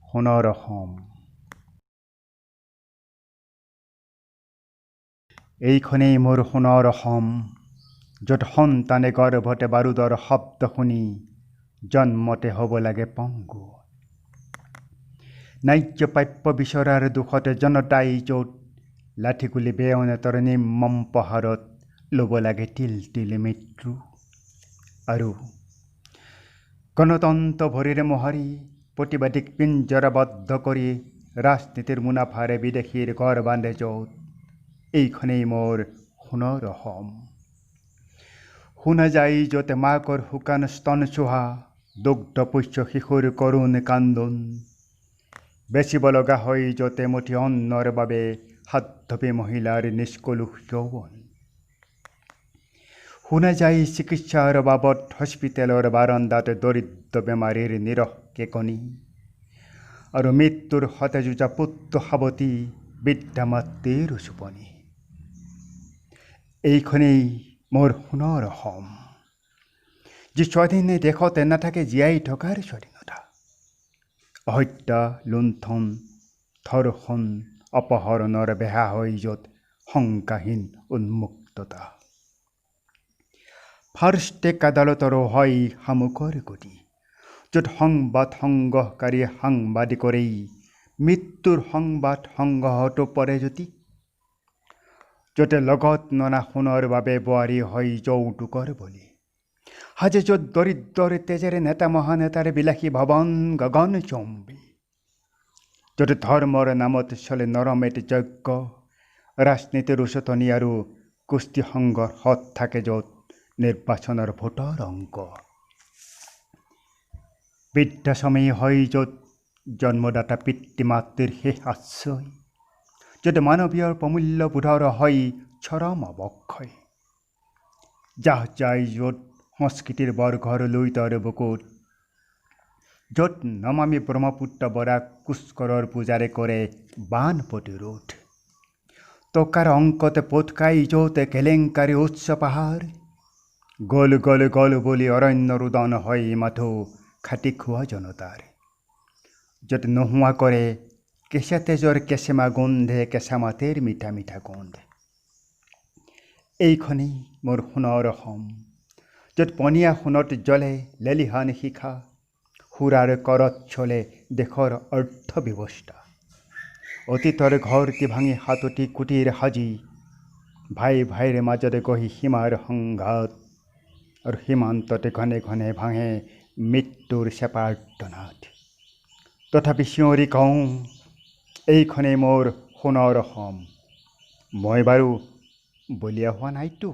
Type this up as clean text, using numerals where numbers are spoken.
সোণৰ অসম। এইখনেই মোৰ সোণৰ অসম, য'ত সন্তানে গৰ্ভতে বাৰুদৰ শব্দ শুনি জন্মতে হ'ব লাগে পংগু। ন্যায্য প্ৰাপ্য বিচৰাৰ দুখতে জনতাই য'ত লাঠিগুলি বেয়নেতৰ নিৰ্মম প্ৰহাৰত ল'ব লাগে তিল তিল মৃত্যু। আৰু গণতন্ত্ৰ ভৰিৰে মোহাৰি প্ৰতিবাদীক পিঞ্জৰাবদ্ধ কৰি ৰাজনীতিৰ মুনাফাৰে বিদেশীৰ ঘৰ বান্ধে য'ত, এইখনেই মোৰ সোণৰ অসম। শুনা যায় য'তে মাকৰ শুকান স্তন চোহা দুগ্ধপোষ্য শিশুৰ কৰুণ কান্দোন, বেচিব লগা হয় য'তে মুঠি অন্নৰ বাবে সাধ্যৱী মহিলাৰ নিষ্কলুষ যৌৱন। শুনা যায় চিকিৎসাৰ বাবদ হস্পিটেলৰ বাৰান্দাত দৰিদ্ৰ বেমাৰীৰ নিৰহ কেকনি, আৰু মৃত্যুৰ সতে যুঁজা পুত্ৰ সাৱতী বৃদ্ধা মাতৃৰ চুপনি। এইখনেই মোৰ সোণৰ অসম, যি স্বাধীন দেশতে নাথাকে জীয়াই থকাৰ স্বাধীনতা। হত্যা, লুণ্ঠন, ধৰ্ষণ, অপহৰণৰ বেহা হয় য'ত শংকাহীন উন্মুক্ততা। ফাৰ্ষ্টেক আদালতৰো হয় শামুকৰ গতি, য'ত সংবাদ সংগ্ৰহকাৰী সাংবাদিকৰেই মৃত্যুৰ সংবাদ সংগ্ৰহতো পৰে জ্যোতি। য'তে লগত ননা সোণৰ বাবে বোৱাৰী হয় যৌতুকৰ বলি, সাজে য'ত দৰিদ্ৰৰ তেজেৰে নেতা মহানেতাৰ বিলাসী ভৱন গগনচুম্বী। য'ত ধৰ্মৰ নামত চলে নৰমেট যজ্ঞ, ৰাজনীতিৰ উচতনি আৰু কুস্তি সংঘৰ্ষত থাকে য'ত নিৰ্বাচনৰ ভোটৰ অংক। বৃদ্ধাশ্ৰমেই হয় য'ত জন্মদাতা পিতৃ মাতৃৰ শেষ আশ্ৰয়, য'ত মানৱীয় প্ৰমূল্যবোধৰ হয় চৰম অৱক্ষয়। যাহ যায় য'ত সংস্কৃতিৰ বৰঘৰ লুইতৰ বুকুত, য'ত নমামী ব্ৰহ্মপুত্ৰ বৰাক পুষ্কৰৰ পূজাৰে কৰে বান প্ৰতিৰোধ। টকাৰ অংকতে পোতকাই য'ত কেলেংকাৰী উচ্চ পাহাৰ, গল গল গল বুলি অৰণ্য ৰোদন হয় মাথো খাটি খোৱা জনতাৰ। য'ত নোহোৱা কৰে কেঁচা তেজৰ কেঁচেমা গোন্ধে কেঁচা মাটিৰ মিঠা মিঠা গোন্ধ। এইখনেই মোৰ সোণৰ অসম, য'ত পনীয়া সোণত জ্বলে লেলিহান শিখা, সুৰাৰ কৰত চলে দেশৰ অৰ্থ ব্যৱস্থা। অতীতৰ ঘৰটি ভাঙি সাততি কুটিৰ সাজি, ভাই ভাইৰ মাজতে গঢ়ি সীমাৰ সংঘাত, আৰু সীমান্ততে ঘনে ঘনে ভাঙে মৃত্যুৰ চেপাৰ্তনাদ। তথাপি চিঞৰি কওঁ, এইখনেই মোৰ সোণৰ অসম। মই বাৰু বলিয়া হোৱা নাইতো।